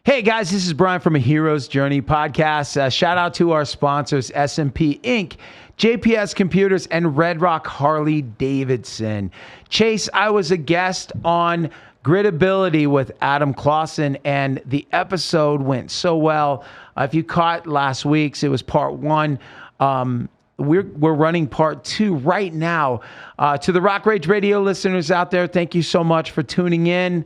Hey guys, this is Bryan from A Hero's Journey podcast. Shout out to our sponsors, S&P Inc., JPS Computers, and Red Rock Harley Davidson. Chase, I was a guest on Gritability with Adam Clausen, and the episode went so well. If you caught last week's, it was part one. We're running part two right now. To the Rock Rage Radio listeners out there, thank you so much for tuning in.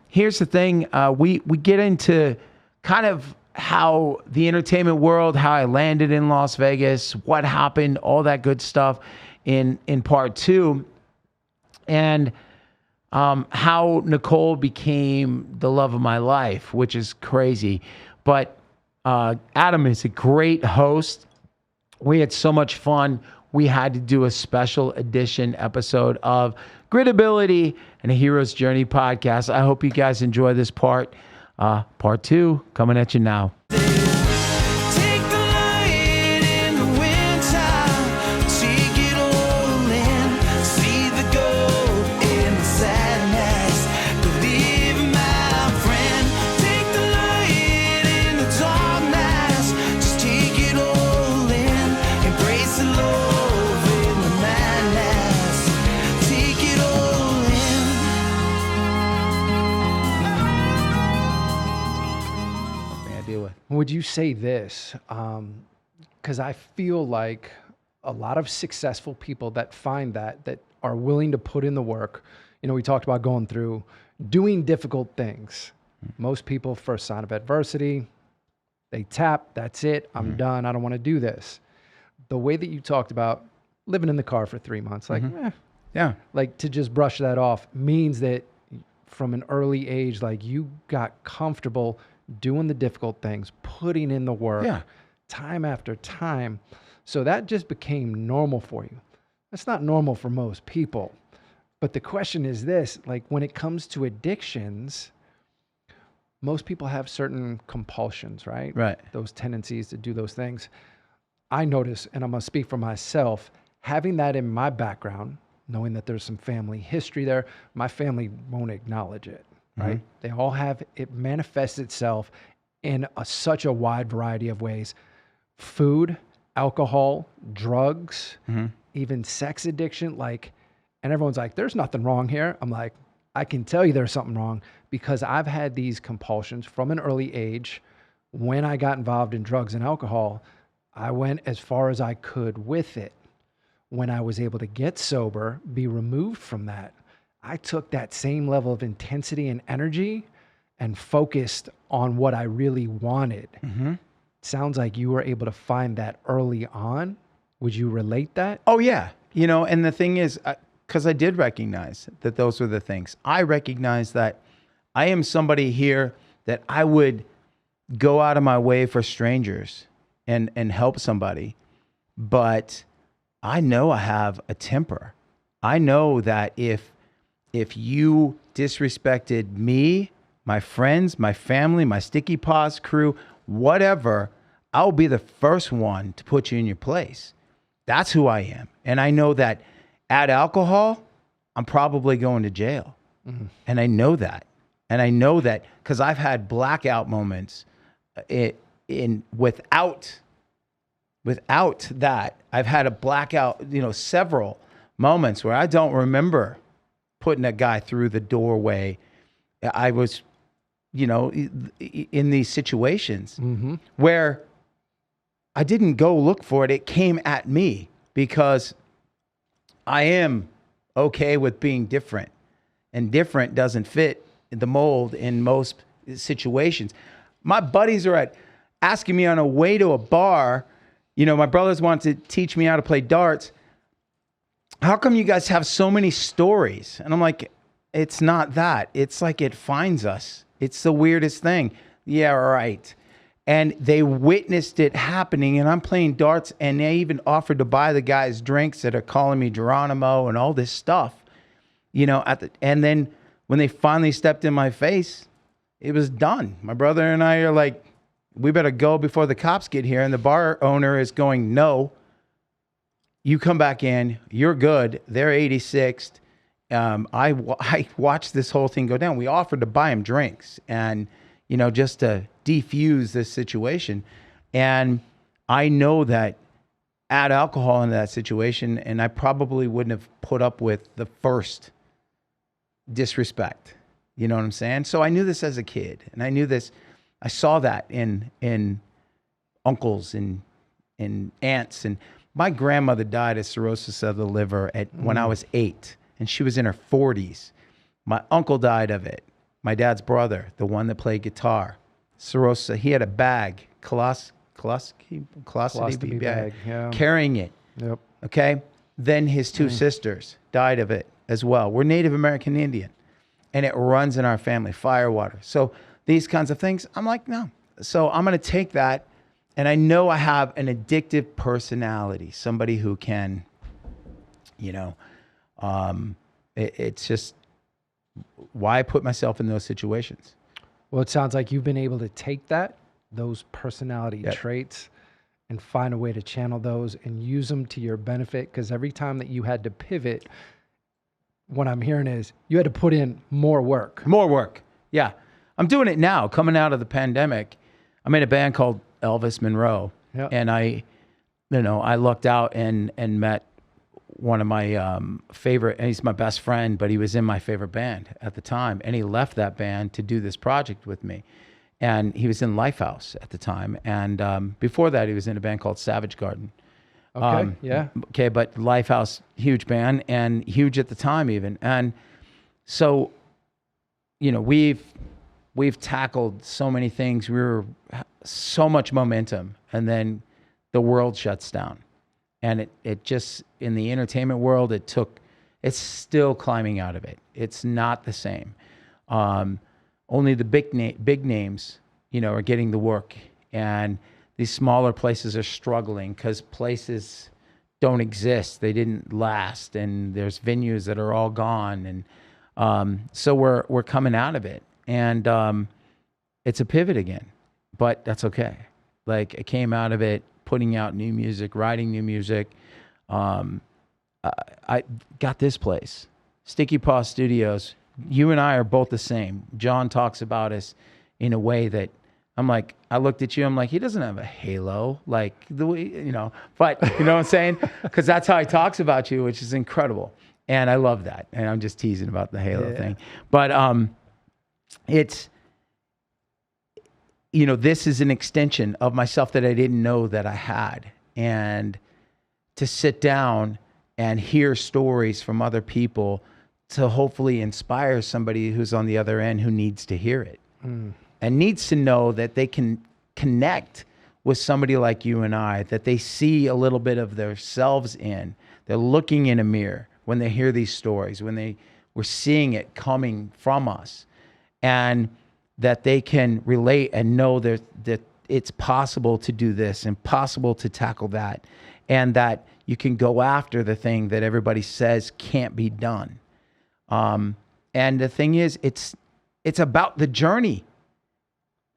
Here's the thing. We get into kind of how the entertainment world, how I landed in Las Vegas, what happened, all that good stuff in part two, and how Nicole became the love of my life, which is crazy. But Adam is a great host. We had so much fun. We had to do a special edition episode of Gritability and A Hero's Journey podcast. I hope you guys enjoy this part. Part two coming at you now. Would you say this? Because I feel like a lot of successful people that find that are willing to put in the work. You know, we talked about going through doing difficult things. Most people, first sign of adversity, they tap, that's it, I'm done, I don't want to do this. The way that you talked about living in the car for 3 months, like, like to just brush that off means that from an early age, like you got comfortable doing the difficult things, putting in the work, time after time. So that just became normal for you. That's not normal for most people. But the question is this, like when it comes to addictions, most people have certain compulsions, right? Right. Those tendencies to do those things. I notice, and I'm going to speak for myself, having that in my background, knowing that there's some family history there, my family won't acknowledge it. Right? They all have, it manifests itself in such a wide variety of ways. Food, alcohol, drugs, even sex addiction, and everyone's like, there's nothing wrong here. I'm like, I can tell you there's something wrong because I've had these compulsions from an early age. When I got involved in drugs and alcohol, I went as far as I could with it. When I was able to get sober, be removed from that, I took that same level of intensity and energy and focused on what I really wanted. Sounds like you were able to find that early on. Would you relate that? Oh, yeah. You know, and the thing is, because I did recognize that those were the things. I recognize that I am somebody here that I would go out of my way for strangers and help somebody. But I know I have a temper. I know that if you disrespected me, my friends, my family, my Sticky Paws crew, whatever, I'll be the first one to put you in your place. That's who I am. And I know that add alcohol, I'm probably going to jail. And I know that. And I know that because I've had blackout moments without that. I've had a blackout, several moments where I don't remember putting a guy through the doorway. I was, in these situations where I didn't go look for it. It came at me because I am okay with being different, and different doesn't fit the mold in most situations. My buddies are asking me on a way to a bar. My brothers want to teach me how to play darts. How come you guys have so many stories? And I'm like, it's not that. It's like it finds us. It's the weirdest thing. Yeah, right. And they witnessed it happening, and I'm playing darts, and they even offered to buy the guys drinks that are calling me Geronimo and all this stuff. And then when they finally stepped in my face, it was done. My brother and I are like, we better go before the cops get here. And the bar owner is going, no. You come back in, you're good. They're 86th. I watched this whole thing go down. We offered to buy him drinks, and just to defuse this situation. And I know that add alcohol into that situation, and I probably wouldn't have put up with the first disrespect. You know what I'm saying? So I knew this as a kid, and I knew this. I saw that in uncles and aunts, and my grandmother died of cirrhosis of the liver when I was 8, and she was in her 40s. My uncle died of it. My dad's brother, the one that played guitar, cirrhosis. He had a bag, colostomy bag, yeah. carrying it. Yep. Okay. Then his 2 sisters died of it as well. We're Native American Indian, and it runs in our family, firewater. So these kinds of things, I'm like, no. So I'm going to take that, and I know I have an addictive personality, somebody who can, it's just why I put myself in those situations. Well, it sounds like you've been able to take those personality traits and find a way to channel those and use them to your benefit. Because every time that you had to pivot, what I'm hearing is you had to put in more work. More work. Yeah. I'm doing it now. Coming out of the pandemic, I'm in a band called Elvis Monroe. Yep. And I lucked out and met one of my favorite, and he's my best friend, but he was in my favorite band at the time. And he left that band to do this project with me. And he was in Lifehouse at the time. And before that, he was in a band called Savage Garden. Okay, yeah. Okay, but Lifehouse, huge band, and huge at the time even. And so, we've tackled so many things. We were so much momentum, and then the world shuts down. And it just, in the entertainment world, it's still climbing out of it. It's not the same. Only the big names, are getting the work. And these smaller places are struggling because places don't exist. They didn't last. And there's venues that are all gone. And so we're coming out of it. And it's a pivot again. But that's okay. Like, I came out of it putting out new music, writing new music. I got this place, Sticky Paw Studios. You and I are both the same. John talks about us in a way that I'm like, I looked at you, I'm like, he doesn't have a halo, like the way, but you know what I'm saying? Because that's how he talks about you, which is incredible. And I love that. And I'm just teasing about the halo thing. But it's, this is an extension of myself that I didn't know that I had. And to sit down and hear stories from other people to hopefully inspire somebody who's on the other end who needs to hear it and needs to know that they can connect with somebody like you and I, that they see a little bit of themselves in. They're looking in a mirror when they hear these stories, when we're seeing it coming from us. And that they can relate and know that it's possible to do this and possible to tackle that, and that you can go after the thing that everybody says can't be done. And the thing is, it's about the journey.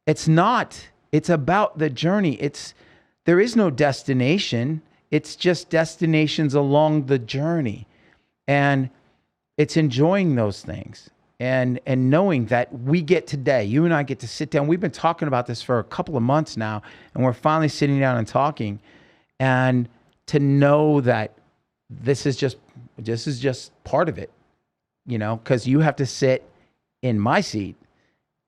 It's about the journey. There is no destination. It's just destinations along the journey. And it's enjoying those things. And knowing that we get today, you and I get to sit down. We've been talking about this for a couple of months now, and we're finally sitting down and talking. And to know that this is just part of it, because you have to sit in my seat,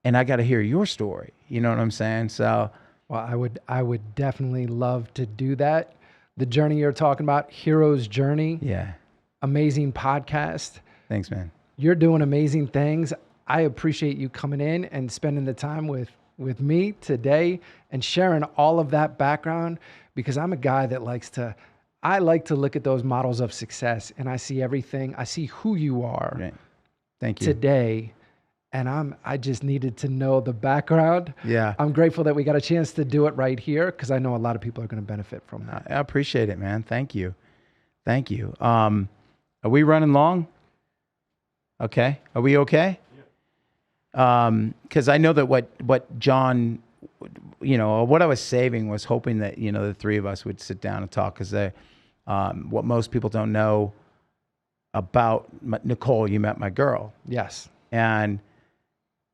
and I got to hear your story. You know what I'm saying? So, well, I would definitely love to do that. The journey you're talking about, Hero's Journey. Yeah. Amazing podcast. Thanks, man. You're doing amazing things. I appreciate you coming in and spending the time with me today and sharing all of that background, because I'm a guy that I like to look at those models of success, and I see everything. I see who you are. Right. Thank you. Today. And I just needed to know the background. Yeah. I'm grateful that we got a chance to do it right here, because I know a lot of people are going to benefit from that. I appreciate it, man. Thank you. Are we running long? Okay. Are we okay? Yeah. Because I know that what John, what I was saving was hoping that, the three of us would sit down and talk, because what most people don't know about Nicole, you met my girl. Yes. And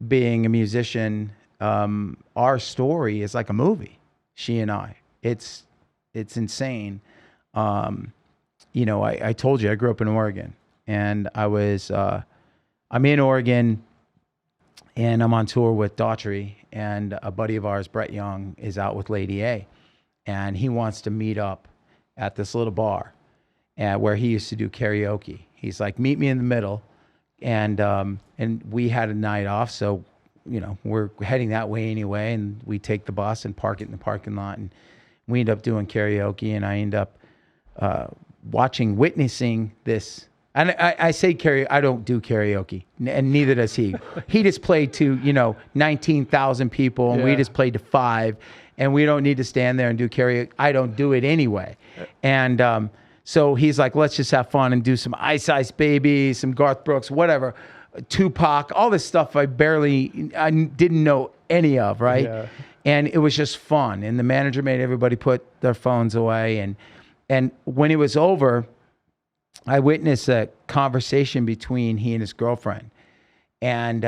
being a musician, our story is like a movie. She and I, it's insane. I told you I grew up in Oregon, and I'm in Oregon, and I'm on tour with Daughtry, and a buddy of ours, Brett Young, is out with Lady A, and he wants to meet up at this little bar, where he used to do karaoke. He's like, meet me in the middle, and we had a night off, so we're heading that way anyway, and we take the bus and park it in the parking lot, and we end up doing karaoke, and I end up witnessing this. And I say karaoke, I don't do karaoke, and neither does he. He just played to 19,000 people, and we just played to 5, and we don't need to stand there and do karaoke. I don't do it anyway, and so he's like, let's just have fun and do some Ice Ice Baby, some Garth Brooks, whatever, Tupac, all this stuff I didn't know any of, right? Yeah. And it was just fun, and the manager made everybody put their phones away, and when it was over, I witnessed a conversation between he and his girlfriend, and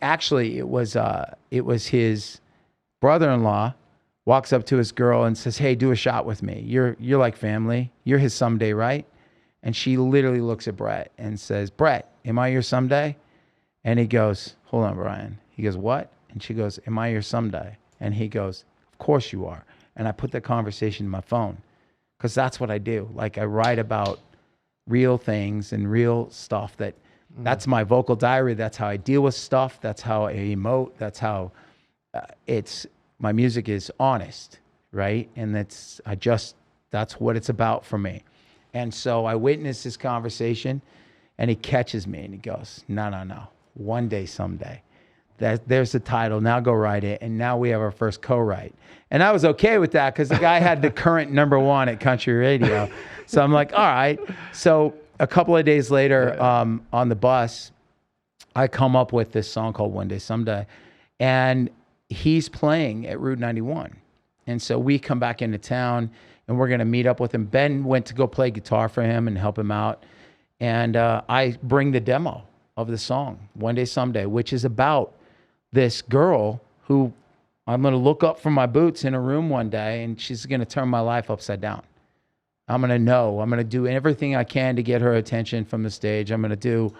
actually it was his brother-in-law walks up to his girl and says, "Hey, do a shot with me. You're like family. You're his someday, right?" And she literally looks at Brett and says, "Brett, am I your someday?" And he goes, "Hold on, Bryan." He goes, "What?" And she goes, "Am I your someday?" And he goes, "Of course you are." And I put the conversation in my phone, because that's what I do. Like, I write about real things and real stuff. That's my vocal diary. That's how I deal with stuff. That's how I emote. That's how my music is honest, right? And that's what it's about for me. And so I witnessed this conversation, and he catches me and he goes, no, one day, someday. There's the title. Now go write it. And now we have our first co-write. And I was okay with that, because the guy had the current #1 at country radio. So I'm like, all right. So a couple of days later, on the bus, I come up with this song called One Day Someday, and he's playing at Route 91. And so we come back into town, and we're going to meet up with him. Ben went to go play guitar for him and help him out. And I bring the demo of the song, One Day Someday, which is about this girl who I'm going to look up from my boots in a room one day, and she's going to turn my life upside down. I'm going to do everything I can to get her attention from the stage. I'm going to do,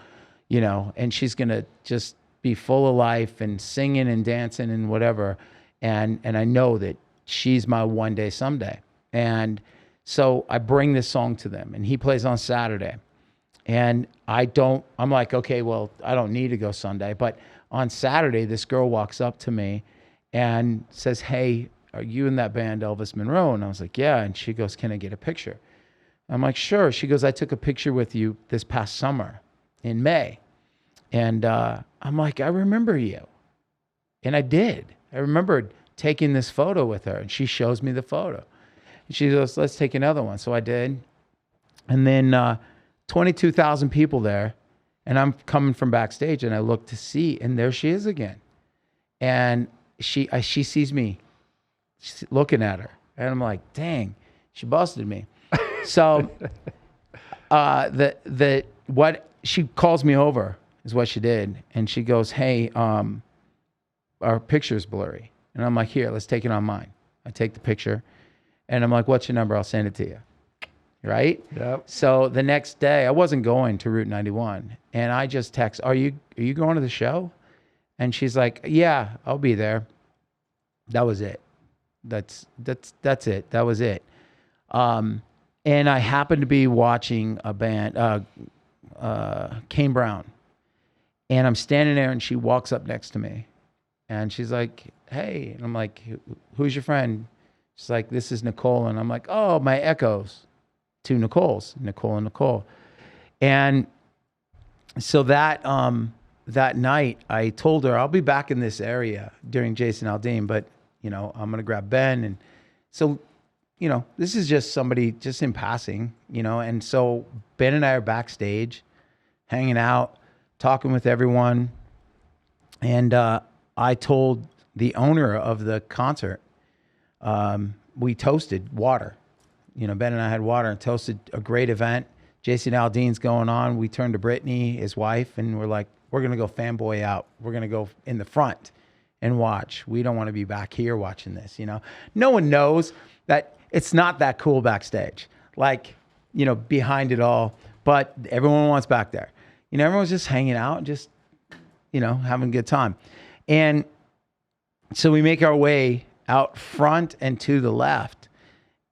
and she's going to just be full of life and singing and dancing and whatever. And I know that she's my one day someday. And so I bring this song to them, and he plays on Saturday. And I'm like, okay, well, I don't need to go Sunday. But on Saturday, this girl walks up to me and says, "Hey, are you in that band Elvis Monroe?" And I was like, "Yeah." And she goes, "Can I get a picture?" I'm like, "Sure." She goes, "I took a picture with you this past summer in May." And I'm like, "I remember you." And I did. I remembered taking this photo with her, and she shows me the photo. And she goes, "Let's take another one." So I did. And then 22,000 people there, and I'm coming from backstage, and I look to see, and there she is again. And she sees me looking at her, and I'm like, dang, she busted me. So what she calls me over is what she did, and she goes, "Hey, our picture's blurry." And I'm like, "Here, let's take it on mine." I take the picture, and I'm like, "What's your number? I'll send it to you." Right? Yep. So the next day, I wasn't going to Route 91, and I just text, "Are you going to the show?" And she's like, "Yeah, I'll be there." That was it. That's it. That was it. And I happened to be watching a band, Kane Brown, and I'm standing there, and she walks up next to me, and she's like, "Hey," and I'm like, "Who's your friend?" She's like, "This is Nicole," and I'm like, "Oh, my echoes." 2 Nicoles, Nicole and Nicole. And so that night I told her I'll be back in this area during Jason Aldean, but I'm going to grab Ben. And so, this is just somebody just in passing, and so Ben and I are backstage hanging out, talking with everyone. And I told the owner of the concert, we toasted water. Ben and I had water and toasted a great event. Jason Aldean's going on. We turned to Brittany, his wife, and we're like, we're going to go fanboy out. We're going to go in the front and watch. We don't want to be back here watching this, you know. No one knows that it's not that cool backstage, like, you know, behind it all, but everyone wants back there. You know, everyone's just hanging out and just, you know, having a good time. And so we make our way out front and to the left.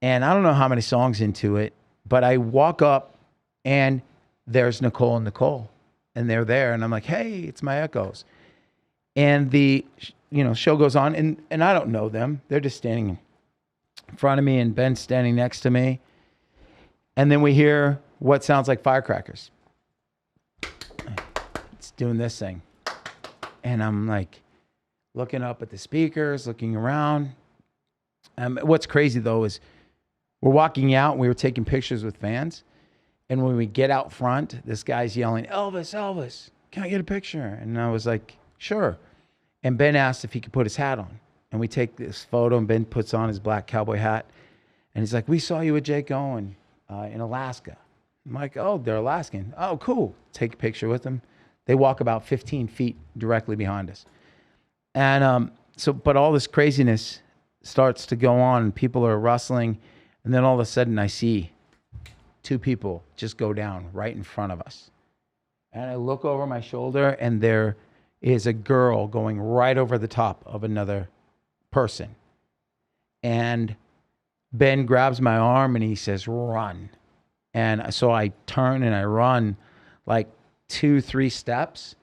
And I don't know how many songs into it, but I walk up and there's Nicole and Nicole. And they're there. And I'm like, hey, it's my Echoes. And the, you know, show goes on. And I don't know them. They're just standing in front of me and Ben's standing next to me. And then we hear what sounds like firecrackers. It's doing this thing. And I'm like looking up at the speakers, looking around. What's crazy though is we're walking out and we were taking pictures with fans. And when we get out front, this guy's yelling, Elvis, Elvis, can I get a picture? And I was like, sure. And Ben asked if he could put his hat on. And we take this photo and Ben puts on his black cowboy hat. And he's like, we saw you with Jake Owen in Alaska. I'm like, oh, they're Alaskan. Oh, cool. Take a picture with them. They walk about 15 feet directly behind us. And but all this craziness starts to go on and people are rustling. And then all of a sudden I see two people just go down right in front of us. And I look over my shoulder and there is a girl going right over the top of another person. And Ben grabs my arm and he says, run. And so I turn and I run like 2-3 steps.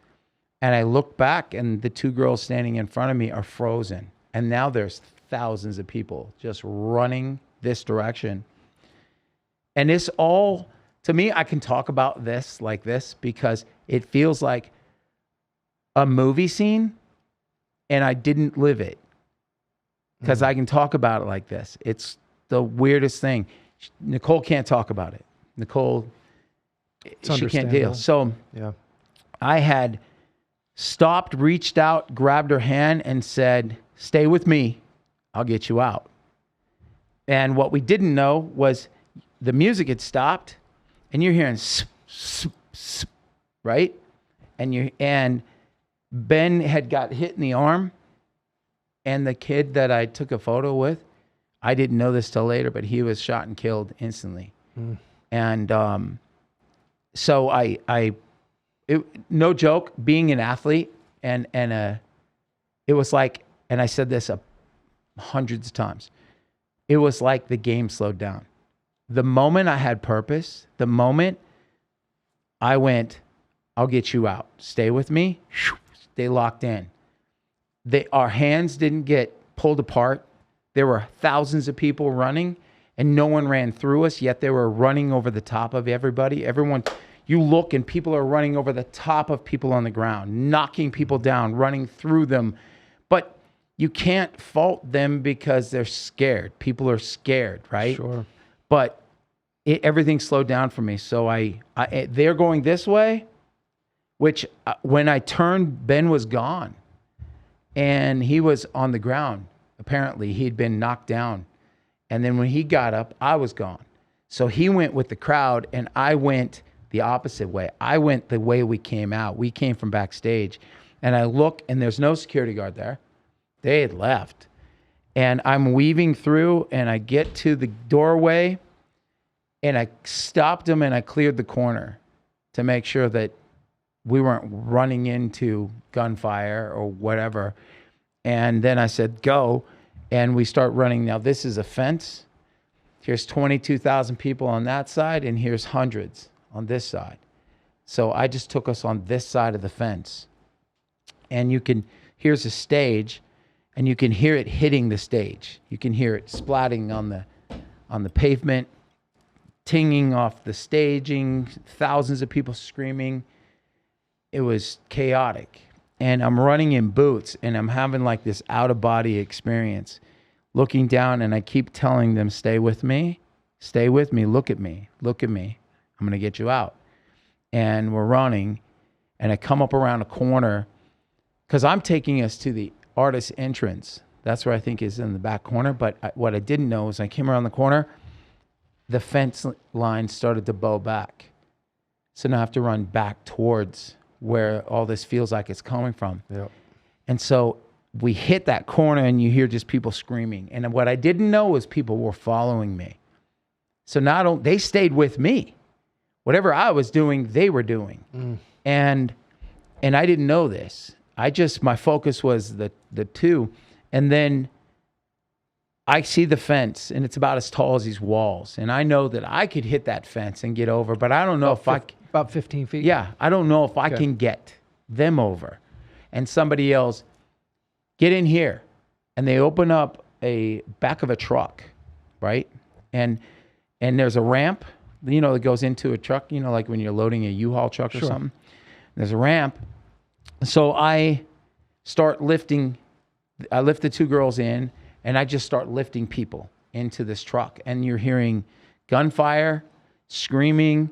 And I look back and the two girls standing in front of me are frozen. And now there's thousands of people just running this direction. And it's all, to me, I can talk about this like this because it feels like a movie scene and I didn't live it. Because I can talk about it like this. It's the weirdest thing. Nicole can't talk about it. Nicole, she can't deal. So yeah. I had stopped, reached out, grabbed her hand and said, stay with me. I'll get you out. And what we didn't know was the music had stopped and you're hearing right? And Ben had got hit in the arm and the kid that I took a photo with, I didn't know this till later, but he was shot and killed instantly. And so no joke, being an athlete and it was like, and I said this hundreds of times, it was like the game slowed down. The moment I had purpose, the moment I went, I'll get you out. Stay with me. They locked in. Our hands didn't get pulled apart. There were thousands of people running and no one ran through us, yet they were running over the top of everybody. Everyone, you look and people are running over the top of people on the ground, knocking people down, running through them. But you can't fault them because they're scared. People are scared, right? Sure. But everything slowed down for me. So they're going this way, which when I turned, Ben was gone. And he was on the ground. Apparently, he'd been knocked down. And then when he got up, I was gone. So he went with the crowd, and I went the opposite way. I went the way we came out. We came from backstage. And I look, and there's no security guard there. They had left. And I'm weaving through, and I get to the doorway, and I stopped them, and I cleared the corner to make sure that we weren't running into gunfire or whatever. And then I said, go. And we start running. Now, this is a fence. Here's 22,000 people on that side, and here's hundreds on this side. So I just took us on this side of the fence. And here's a stage, and you can hear it hitting the stage. You can hear it splatting on the pavement, tinging off the staging, thousands of people screaming. It was chaotic. And I'm running in boots and I'm having like this out of body experience, looking down, and I keep telling them, stay with me, look at me, I'm going to get you out. And we're running, and I come up around a corner because I'm taking us to the artist entrance. That's where I think is in the back corner. But what I didn't know is I came around the corner, the fence line started to bow back. So now I have to run back towards where all this feels like it's coming from. Yep. And so we hit that corner and you hear just people screaming. And what I didn't know was people were following me. So they stayed with me. Whatever I was doing, they were doing. And I didn't know this. My focus was the two. And then I see the fence, and it's about as tall as these walls. And I know that I could hit that fence and get over, but I don't know about 15 feet. Yeah, I don't know if I can get them over. And somebody yells, "Get in here!" And they open up a back of a truck, right? And there's a ramp, that goes into a truck. Like when you're loading a U-Haul truck or something. There's a ramp. So I start lifting. I lift the two girls in. And I just start lifting people into this truck. And you're hearing gunfire, screaming.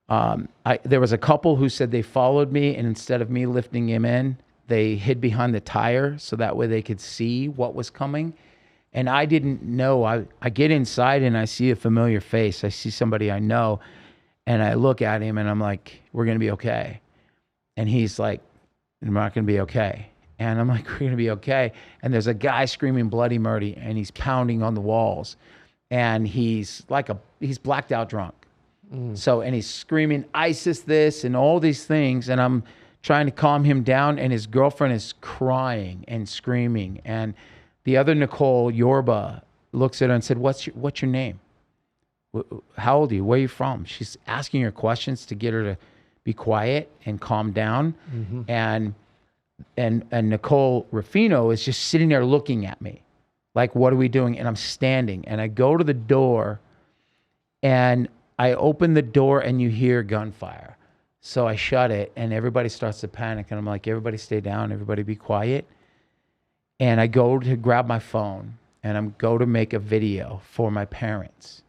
There was a couple who said they followed me, and instead of me lifting him in, they hid behind the tire so that way they could see what was coming. And I didn't know. I get inside and I see a familiar face. I see somebody I know. And I look at him and I'm like, "We're going to be okay." And he's like, "We're not going to be okay." And I'm like, "We're going to be okay." And there's a guy screaming bloody murder, and he's pounding on the walls. And he's blacked out drunk. So, and he's screaming ISIS this and all these things. And I'm trying to calm him down. And his girlfriend is crying and screaming. And the other Nicole Yorba looks at her and said, what's your name? How old are you? Where are you from? She's asking her questions to get her to be quiet and calm down. And Nicole Rufino is just sitting there looking at me like, "What are we doing?" And I'm standing, and I go to the door and I open the door and you hear gunfire. So I shut it and everybody starts to panic. And I'm like, "Everybody stay down. Everybody be quiet." And I go to grab my phone and I'm go to make a video for my parents.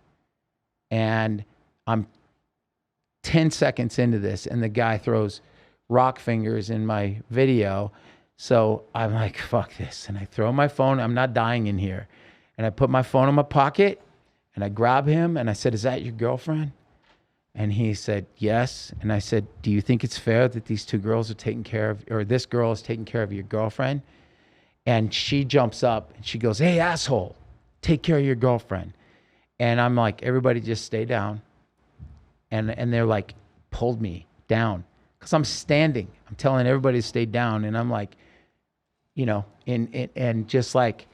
And I'm 10 seconds into this and the guy throws rock fingers in my video. So I'm like, "Fuck this." And I throw my phone. I'm not dying in here. And I put my phone in my pocket and I grab him and I said, "Is that your girlfriend?" And he said, "Yes." And I said, "Do you think it's fair that these two girls are taking care of, or this girl is taking care of your girlfriend?" And she jumps up and she goes, "Hey, asshole, take care of your girlfriend." And I'm like, "Everybody just stay down." And they're like, pulled me down. Because I'm standing. I'm telling everybody to stay down. And I'm like, and just like,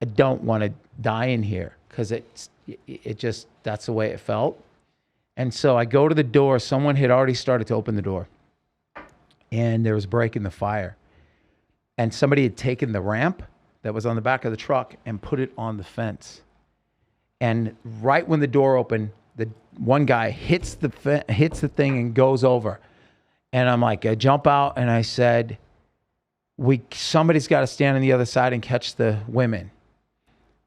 I don't want to die in here. Because that's the way it felt. And so I go to the door. Someone had already started to open the door. And there was a break in the fire. And somebody had taken the ramp that was on the back of the truck and put it on the fence. And right when the door opened, the one guy hits the thing and goes over. And I'm like, I jump out and I said, somebody's got to stand on the other side and catch the women.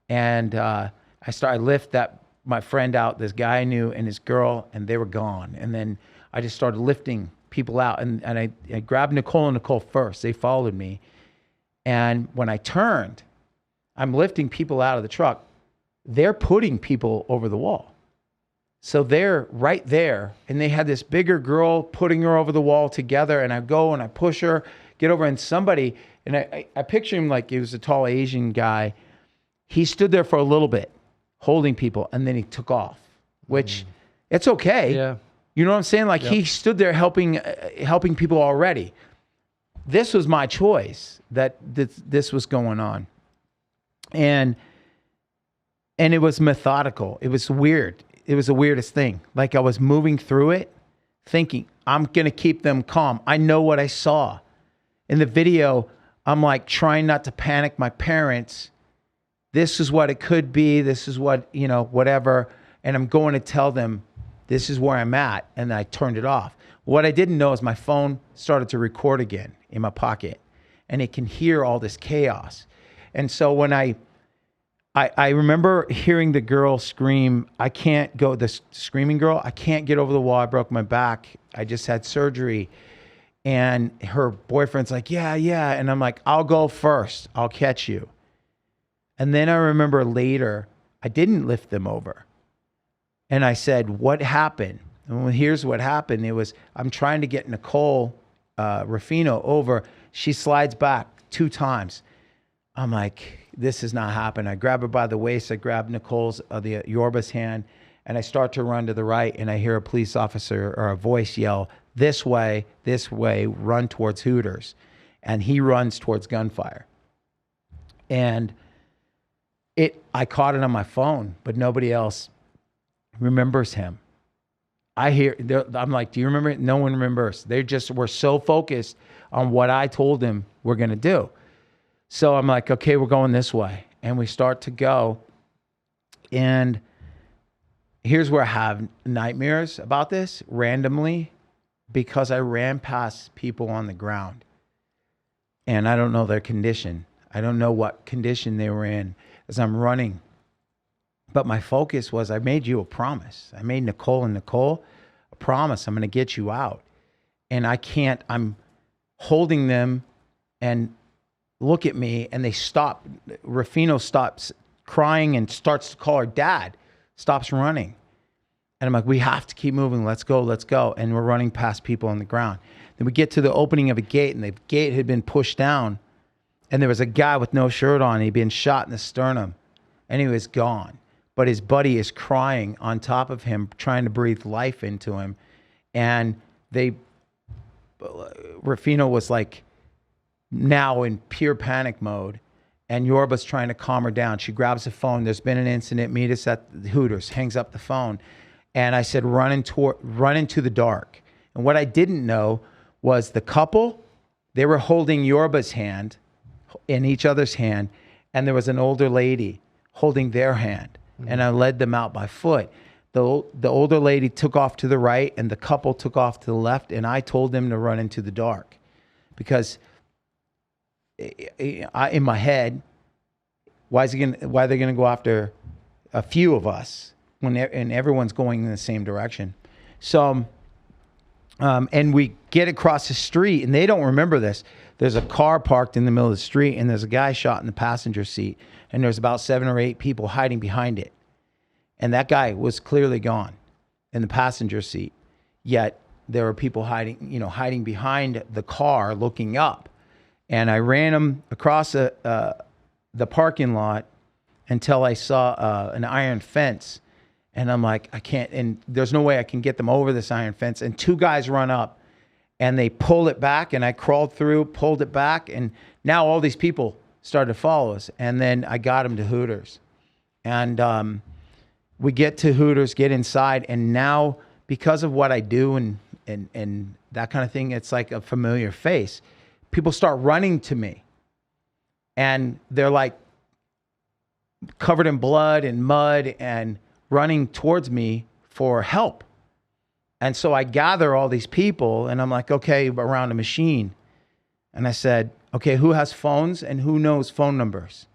And I lift my friend out, this guy I knew and his girl, and they were gone. And then I just started lifting people out. And I grabbed Nicole and Nicole first. They followed me. And when I turned, I'm lifting people out of the truck. They're putting people over the wall. So they're right there, and they had this bigger girl putting her over the wall together, and I go and I push her, get over, and somebody, and I picture him like he was a tall Asian guy. He stood there for a little bit, holding people, and then he took off, which it's okay. Yeah. You know what I'm saying? Like he stood there helping people already. This was my choice that this was going on. And it was methodical. It was weird. It was the weirdest thing. Like I was moving through it, thinking, I'm going to keep them calm. I know what I saw. In the video, I'm like trying not to panic my parents. This is what it could be. This is what, whatever. And I'm going to tell them, this is where I'm at. And I turned it off. What I didn't know is my phone started to record again in my pocket. And it can hear all this chaos. And so when I remember hearing the girl scream, the screaming girl, I can't get over the wall. I broke my back. I just had surgery. And her boyfriend's like, yeah. And I'm like, I'll go first. I'll catch you. And then I remember later, I didn't lift them over. And I said, what happened? And here's what happened. I'm trying to get Nicole Rufino over. She slides back 2 times. I'm like, this is not happening. I grab her by the waist. I grab Nicole's, the Yorba's hand, and I start to run to the right, and I hear a police officer or a voice yell, this way, run towards Hooters. And he runs towards gunfire. And I caught it on my phone, but nobody else remembers him. I'm like, do you remember it? No one remembers. They just were so focused on what I told them we're going to do. So I'm like, okay, we're going this way. And we start to go. And here's where I have nightmares about this randomly, because I ran past people on the ground. And I don't know their condition. I don't know what condition they were in as I'm running. But my focus was, I made you a promise. I made Nicole a promise. I'm going to get you out. And I'm holding them, and look at me, and they stop. Rufino stops crying and starts to call her dad, stops running. And I'm like, we have to keep moving. Let's go. And we're running past people on the ground. Then we get to the opening of a gate, and the gate had been pushed down, and there was a guy with no shirt on. He'd been shot in the sternum, and he was gone. But his buddy is crying on top of him, trying to breathe life into him. And Rufino was like now in pure panic mode, and Yorba's trying to calm her down. She grabs the phone. There's been an incident. Meet us at Hooters. Hangs up the phone. And I said, run into the dark. And what I didn't know was the couple, they were holding Yorba's hand in each other's hand, and there was an older lady holding their hand. And I led them out by foot. The older lady took off to the right, and the couple took off to the left, and I told them to run into the dark. Because in my head, why are they going to go after a few of us and everyone's going in the same direction? So, and we get across the street, and they don't remember this. There's a car parked in the middle of the street, and there's a guy shot in the passenger seat, and there's about 7 or 8 people hiding behind it. And that guy was clearly gone in the passenger seat. Yet there were people hiding behind the car looking up. And I ran them across the parking lot until I saw an iron fence. And I'm like, I can't, and there's no way I can get them over this iron fence. And 2 guys run up, and they pulled it back, and I crawled through, pulled it back, and now all these people started to follow us. And then I got them to Hooters. And we get to Hooters, get inside, and now because of what I do and that kind of thing, it's like a familiar face. People start running to me, and they're like covered in blood and mud and running towards me for help. And so I gather all these people, and I'm like, okay, around a machine. And I said, okay, who has phones and who knows phone numbers?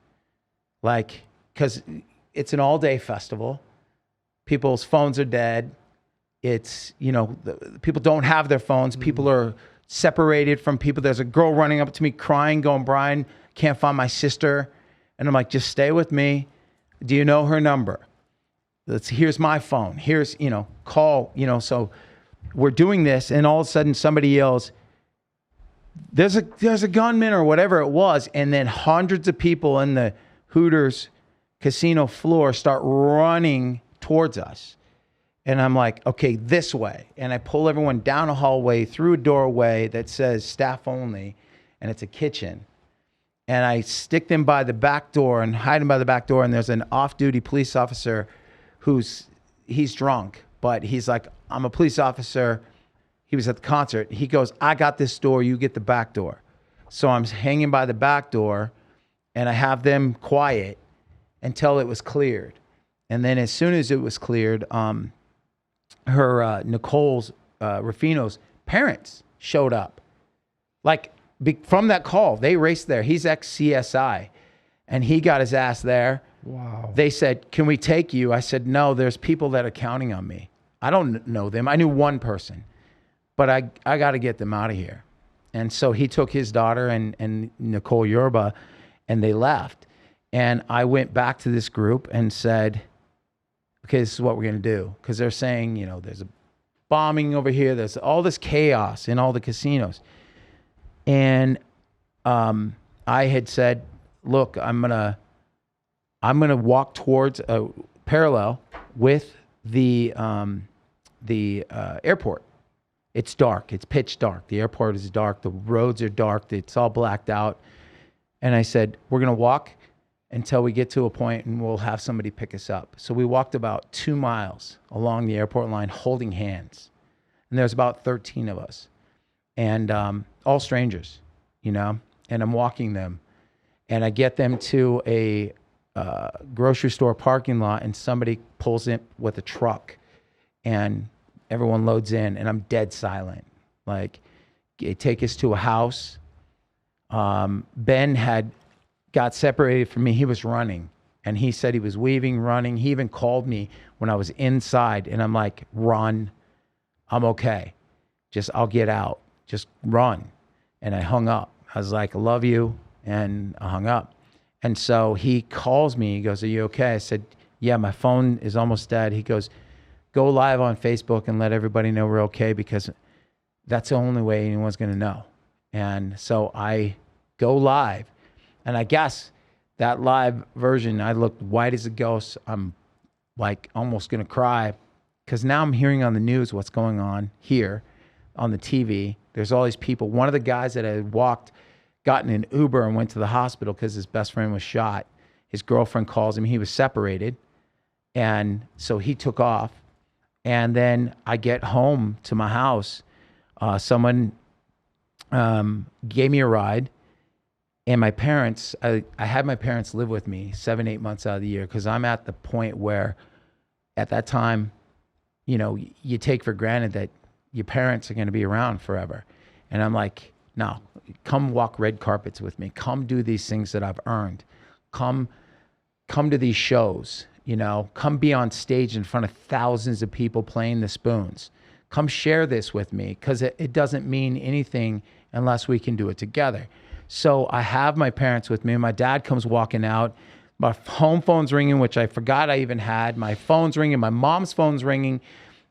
Like, because it's an all-day festival. People's phones are dead. It's, people don't have their phones. People are separated from people. There's a girl running up to me crying, going, Bryan, can't find my sister. And I'm like, just stay with me. Do you know her number? Here's my phone. Here's, call, so we're doing this, and all of a sudden somebody yells, there's a gunman or whatever it was. And then hundreds of people in the Hooters casino floor start running towards us. And I'm like, okay, this way. And I pull everyone down a hallway through a doorway that says staff only, and it's a kitchen. And I stick them by the back door and hide them by the back door. And there's an off-duty police officer he's drunk, but he's like, I'm a police officer. He was at the concert. He goes, I got this door. You get the back door. So I'm hanging by the back door, and I have them quiet until it was cleared. And then as soon as it was cleared, Nicole's, Rufino's parents showed up. Like, from that call, they raced there. He's ex-CSI, and he got his ass there. Wow. They said, can we take you? I said, no, there's people that are counting on me. I don't know them. I knew one person, but I got to get them out of here. And so he took his daughter and Nicole Yorba, and they left. And I went back to this group and said, okay, this is what we're going to do. Because they're saying, there's a bombing over here. There's all this chaos in all the casinos. And I had said, look, I'm gonna walk towards a parallel with the airport. It's dark. It's pitch dark. The airport is dark. The roads are dark. It's all blacked out. And I said, we're going to walk until we get to a point and we'll have somebody pick us up. So we walked about 2 miles along the airport line holding hands. And there's about 13 of us. And all strangers, you know. And I'm walking them. And I get them to a grocery store parking lot, and somebody pulls in with a truck. And everyone loads in, and I'm dead silent. Like, they take us to a house. Ben had got separated from me. He was running, and he said he was weaving, running. He even called me when I was inside, and I'm like, run. I'm okay. I'll get out. Just run. And I hung up. I was like, I love you. And I hung up. And so he calls me. He goes, are you okay? I said, yeah, my phone is almost dead. He goes, go live on Facebook and let everybody know we're okay, because that's the only way anyone's going to know. And so I go live, and I guess that live version, I looked white as a ghost. I'm like almost going to cry, because now I'm hearing on the news what's going on here on the TV. There's all these people. One of the guys that had gotten an Uber and went to the hospital because his best friend was shot. His girlfriend calls him. He was separated. And so he took off. And then I get home to my house. Someone gave me a ride. And my parents, I had my parents live with me 7-8 months out of the year, because I'm at the point where at that time, you know, you take for granted that your parents are going to be around forever. And I'm like, no, come walk red carpets with me. Come do these things that I've earned. Come to these shows. You know, come be on stage in front of thousands of people playing the spoons. Come share this with me, because it doesn't mean anything unless we can do it together. So I have my parents with me. My dad comes walking out. My home phone's ringing, which I forgot I even had. My phone's ringing. My mom's phone's ringing.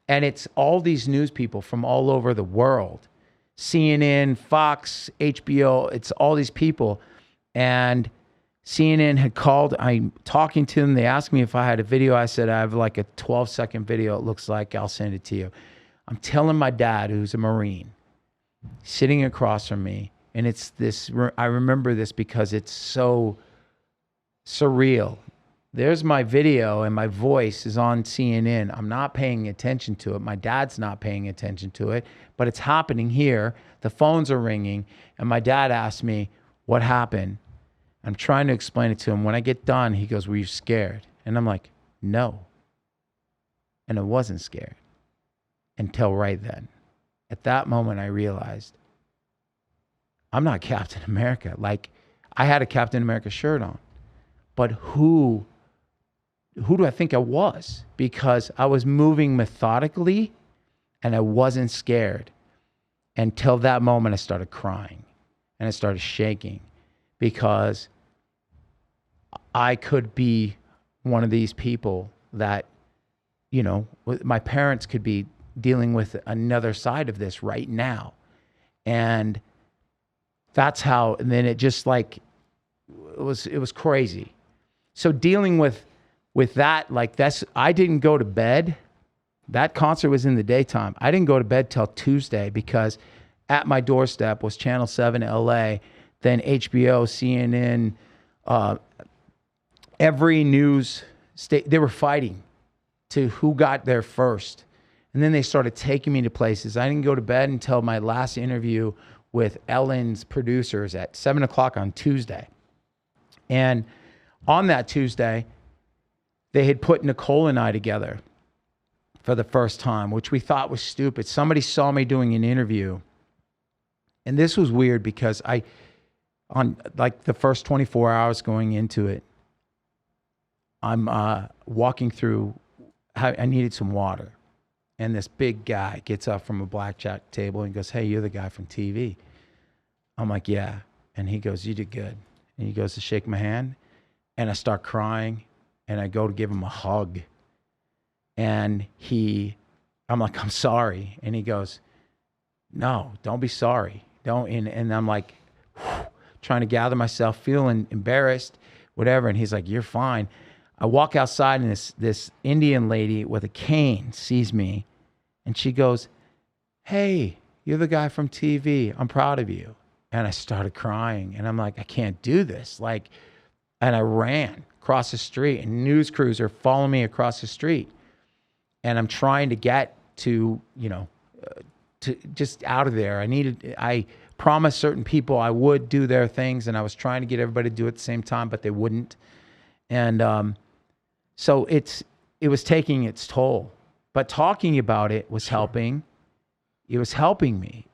And it's all these news people from all over the world. CNN, Fox, HBO, it's all these people. And CNN had called. I'm talking to them. They asked me if I had a video. I said, I have like a 12-second video. It looks like. I'll send it to you. I'm telling my dad, who's a Marine, sitting across from me. And it's this, I remember this because it's so surreal. There's my video, and my voice is on CNN. I'm not paying attention to it. My dad's not paying attention to it, but it's happening here. The phones are ringing, and my dad asked me, what happened? I'm trying to explain it to him. When I get done, he goes, were you scared? And I'm like, no. And I wasn't scared until right then. At that moment, I realized I'm not Captain America. Like, I had a Captain America shirt on, but who do I think I was? Because I was moving methodically and I wasn't scared until that moment. I started crying and I started shaking, because I could be one of these people that, you know, my parents could be dealing with another side of this right now. And that's how, and then it just like, it was crazy. So dealing with that, like I didn't go to bed. That concert was in the daytime. I didn't go to bed till Tuesday, because at my doorstep was Channel 7 LA, then HBO, CNN, every news state. They were fighting to who got there first. And then they started taking me to places. I didn't go to bed until my last interview with Ellen's producers at 7:00 on Tuesday. And on that Tuesday, they had put Nicole and I together for the first time, which we thought was stupid. Somebody saw me doing an interview. And this was weird, because on like the first 24 hours going into it, I'm walking through, I needed some water. And this big guy gets up from a blackjack table and goes, hey, you're the guy from TV. I'm like, yeah. And he goes, you did good. And he goes to shake my hand. And I start crying. And I go to give him a hug. And I'm like, I'm sorry. And he goes, no, don't be sorry. Don't. And I'm like, trying to gather myself, feeling embarrassed, whatever. And he's like, "You're fine." I walk outside, and this Indian lady with a cane sees me, and she goes, "Hey, you're the guy from TV. I'm proud of you." And I started crying, and I'm like, "I can't do this." Like, and I ran across the street, and news crews are following me across the street. And I'm trying to get to, to just out of there. I promised certain people I would do their things, and I was trying to get everybody to do it at the same time, but they wouldn't. And so it was taking its toll. But talking about it was helping. It was helping me,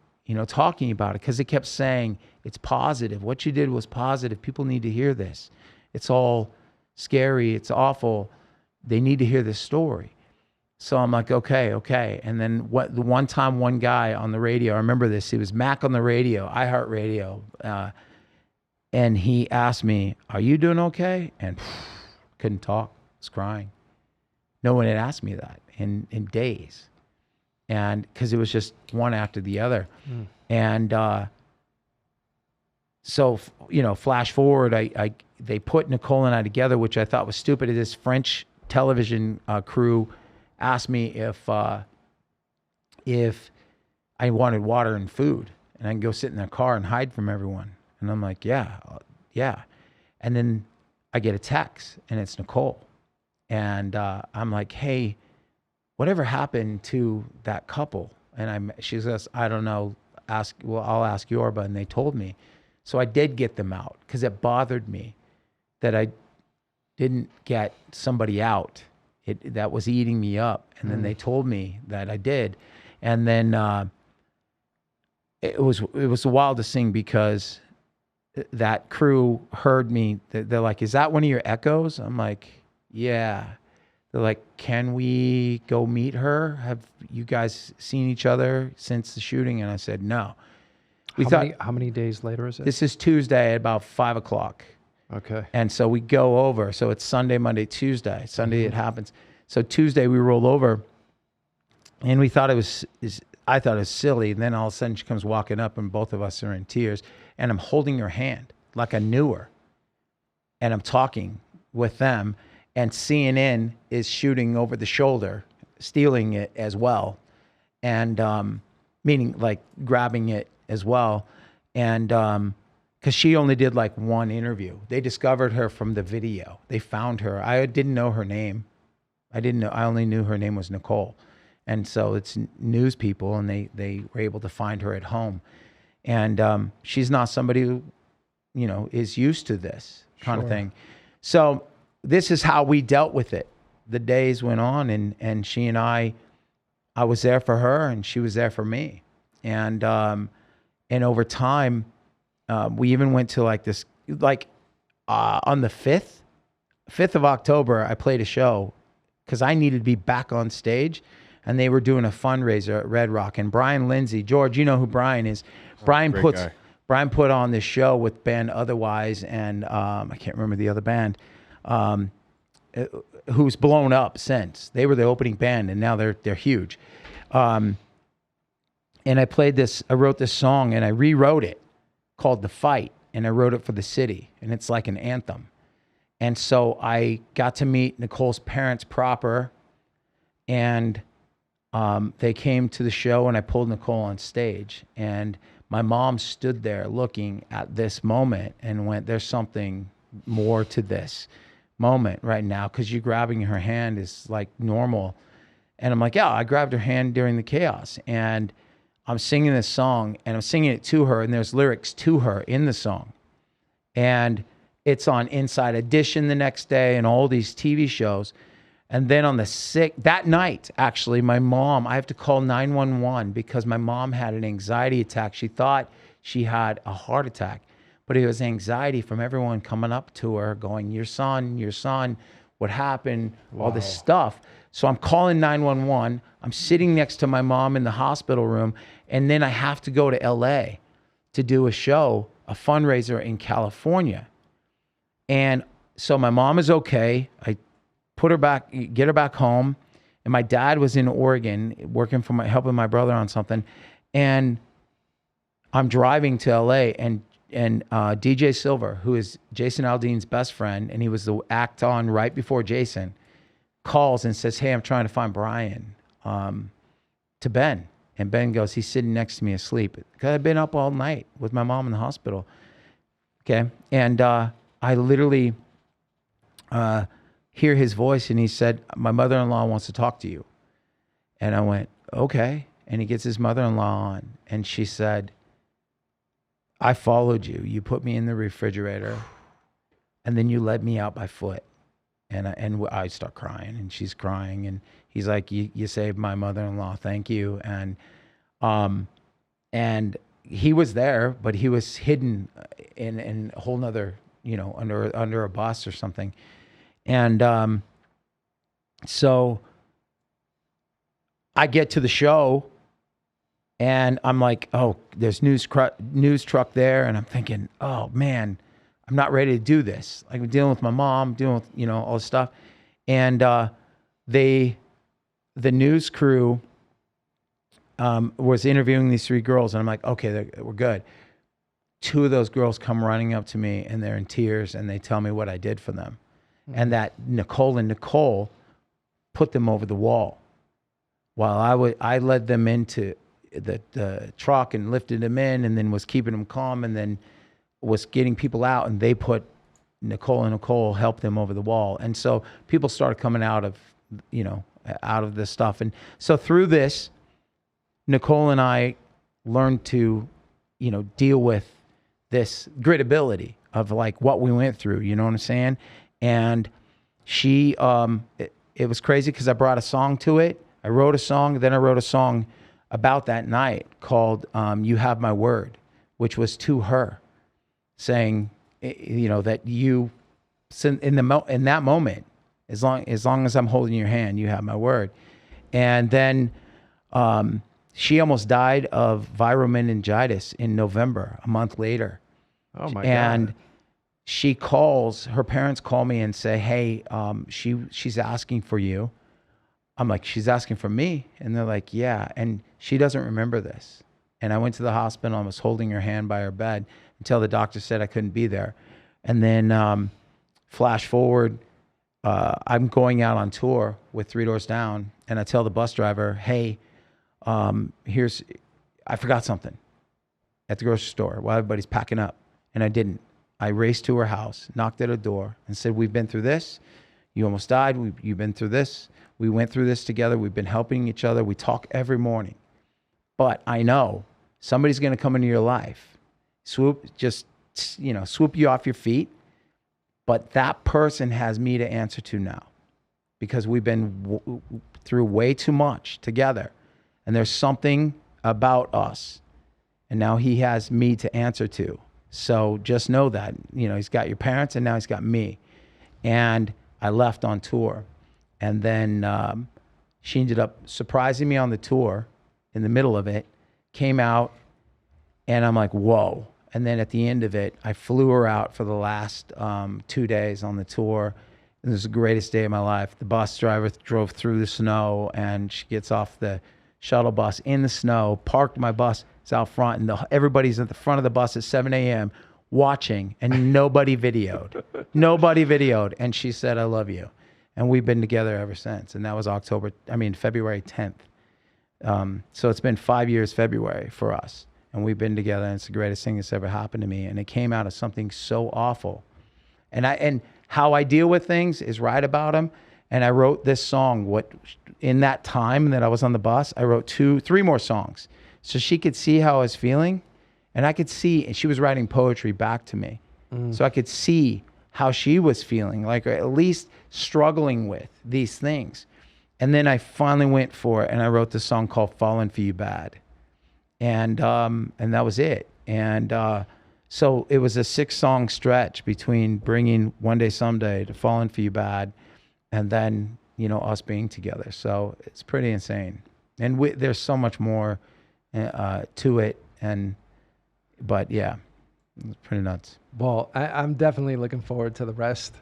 talking about it, because it kept saying, it's positive. What you did was positive. People need to hear this. It's all scary. It's awful. They need to hear this story. So I'm like, okay. And then the one time, one guy on the radio, I remember this, it was Mac on the radio, iHeartRadio, and he asked me, "Are you doing okay?" And couldn't talk, was crying. No one had asked me that in days. And because it was just one after the other. And so, flash forward, they put Nicole and I together, which I thought was stupid. This French television crew asked me if I wanted water and food, and I can go sit in their car and hide from everyone. And I'm like, yeah. And then I get a text, and it's Nicole. And I'm like, "Hey, whatever happened to that couple?" And she says, "I don't know. I'll ask Yorba." And they told me. So I did get them out, because it bothered me that I didn't get somebody out. That was eating me up. And then they told me that I did. And then it was the wildest thing, because that crew heard me. They're like, "Is that one of your echoes?" I'm like, "Yeah." They're like, "Can we go meet her? Have you guys seen each other since the shooting?" And I said, "No." How many days later is it? This is Tuesday at about 5:00. Okay. And so we go over. So it's Sunday, Monday, Tuesday. Sunday it happens. So Tuesday we roll over, and I thought it was silly. And then all of a sudden she comes walking up, and both of us are in tears, and I'm holding her hand like I knew her, and I'm talking with them, and CNN is shooting over the shoulder, stealing it as well, and meaning like grabbing it as well, and because she only did like one interview. They discovered her from the video. They found her. I didn't know her name. I only knew her name was Nicole. And so it's news people, and they were able to find her at home. And she's not somebody who, is used to this kind of thing. So this is how we dealt with it. The days went on, and she and I was there for her, and she was there for me. And over time, we even went to like this, on the 5th of October, I played a show because I needed to be back on stage, and they were doing a fundraiser at Red Rock. And Brian Lindsay, George, you know who Brian is. Brian put on this show with band Otherwise, and I can't remember the other band, who's blown up since. They were the opening band, and now they're huge. And I wrote this song, and I rewrote it, called The Fight, and I wrote it for the city, and it's like an anthem. And so I got to meet Nicole's parents proper, and they came to the show, and I pulled Nicole on stage, and my mom stood there looking at this moment and went, "There's something more to this moment right now, because you grabbing her hand is like normal." And I'm like, "Yeah, I grabbed her hand during the chaos." And I'm singing this song, and I'm singing it to her, and there's lyrics to her in the song. And it's on Inside Edition the next day and all these TV shows. And then on that night, actually, my mom, I have to call 911 because my mom had an anxiety attack. She thought she had a heart attack, but it was anxiety from everyone coming up to her going, your son, what happened, all this stuff. So I'm calling 911. I'm sitting next to my mom in the hospital room, and then I have to go to LA to do a show, a fundraiser in California. And so my mom is okay. I put her back, get her back home. And my dad was in Oregon working helping my brother on something. And I'm driving to LA, and DJ Silver, who is Jason Aldean's best friend, and he was the act on right before Jason, calls and says, "Hey, I'm trying to find Bryan," to Ben. And Ben goes, "He's sitting next to me asleep." Because I've been up all night with my mom in the hospital. Okay. And I literally hear his voice, and he said, "My mother-in-law wants to talk to you." And I went, "Okay." And he gets his mother-in-law on, and she said, "I followed you. You put me in the refrigerator, and then you led me out by foot." And I start crying, and she's crying, and he's like, "You saved my mother-in-law. Thank you." And he was there, but he was hidden in a whole nother, under a bus or something. And so I get to the show, and I'm like, "Oh, there's news truck there," and I'm thinking, "Oh man, I'm not ready to do this." Like, I'm dealing with my mom, dealing with all this stuff, and the news crew was interviewing these 3 girls, and I'm like, "Okay, we're good." 2 of those girls come running up to me, and they're in tears, and they tell me what I did for them, and that Nicole put them over the wall, while I led them into the truck and lifted them in, and then was keeping them calm, and then was getting people out, and they put Nicole helped them over the wall. And so people started coming out of this stuff. And so through this, Nicole and I learned to, deal with this gritability of like what we went through, you know what I'm saying? And she, it was crazy because I brought a song to it. I wrote a song, then I wrote a song about that night called "You Have My Word," which was to her, saying, that you, in that moment, as long as I'm holding your hand, you have my word. And then she almost died of viral meningitis in November, a month later. Oh my And God. her parents call me and say, "Hey, she's asking for you." I'm like, "She's asking for me?" And they're like, "Yeah." And she doesn't remember this. And I went to the hospital and was holding her hand by her bed until the doctor said I couldn't be there. And then flash forward, I'm going out on tour with 3 Doors Down, and I tell the bus driver, "Hey, I forgot something at the grocery store while everybody's packing up." And I didn't. I raced to her house, knocked at her door, and said, "We've been through this. You almost died. You've been through this. We went through this together. We've been helping each other. We talk every morning. But I know somebody's going to come into your life, swoop you off your feet. But that person has me to answer to now, because we've been through way too much together. And there's something about us. And now he has me to answer to. So just know that, he's got your parents, and now he's got me." And I left on tour. And then she ended up surprising me on the tour in the middle of it, came out, and I'm like, whoa. And then at the end of it, I flew her out for the last 2 days on the tour. And it was the greatest day of my life. The bus driver drove through the snow, and she gets off the shuttle bus in the snow, parked my bus out front, and everybody's at the front of the bus at 7 a.m. watching, and nobody videoed. Nobody videoed. And she said, "I love you." And we've been together ever since. And that was February 10th. So it's been 5 years February for us. And we've been together, and it's the greatest thing that's ever happened to me. And it came out of something so awful. And how I deal with things is write about them. And I wrote this song. In that time that I was on the bus, I wrote 3 more songs, so she could see how I was feeling, and I could see. And she was writing poetry back to me, so I could see how she was feeling, like, or at least struggling with these things. And then I finally went for it, and I wrote this song called "Falling for You Bad," and that was it. And so it was a 6-song stretch between bringing "One Day Someday" to "Falling for You Bad," and then us being together. So it's pretty insane, and there's so much more to it. But yeah, it's pretty nuts. Well, I'm definitely looking forward to the rest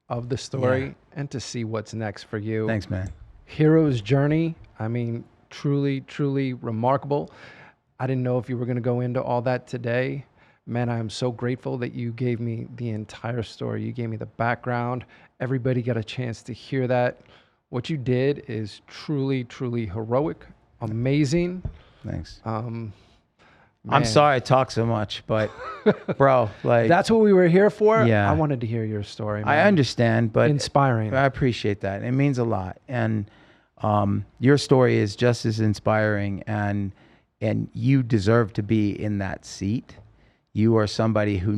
of the story and to see what's next for you. Thanks, man. Hero's journey. I mean, truly, truly remarkable. I didn't know if you were going to go into all that today. Man, I am so grateful that you gave me the entire story. You gave me the background. Everybody got a chance to hear that. What you did is truly, truly heroic, amazing. Thanks. Man, I'm sorry I talk so much, but bro, like that's what we were here for. Yeah. I wanted to hear your story, man. I understand, but Inspiring. I appreciate that. It means a lot. And your story is just as inspiring, and you deserve to be in that seat. You are somebody who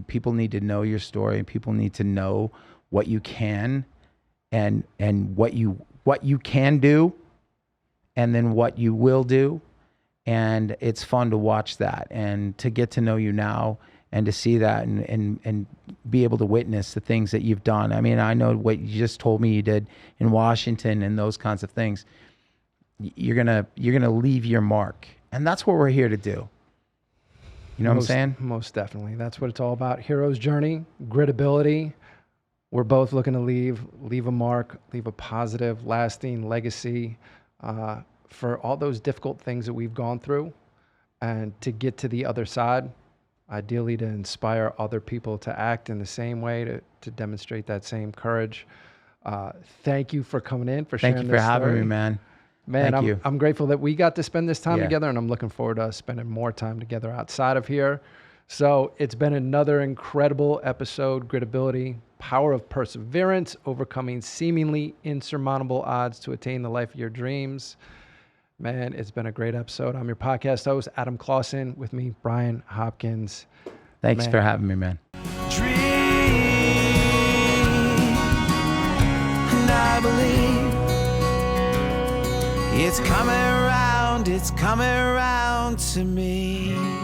people need to know your story, and people need to know what you can and what you can do, and then what you will do. And it's fun to watch that and to get to know you now and to see that and be able to witness the things that you've done. I mean, I know what you just told me you did in Washington and those kinds of things. You're gonna leave your mark, and that's what we're here to do. You know what I'm saying? Most definitely. That's what it's all about. Hero's journey, gritability. We're both looking to leave a mark, leave a positive, lasting legacy for all those difficult things that we've gone through, and to get to the other side, ideally to inspire other people to act in the same way, to demonstrate that same courage. Thank you for coming in, for sharing this story. Thank you for having me, man. Man, I'm grateful that we got to spend this time Yeah. together, and I'm looking forward to us spending more time together outside of here. So it's been another incredible episode, Gritability, power of perseverance, overcoming seemingly insurmountable odds to attain the life of your dreams. Man, it's been a great episode. I'm your podcast host, Adam Clausen, with me, Bryan Hopkins. Thanks for having me, man. Dream, and I believe it's coming around to me.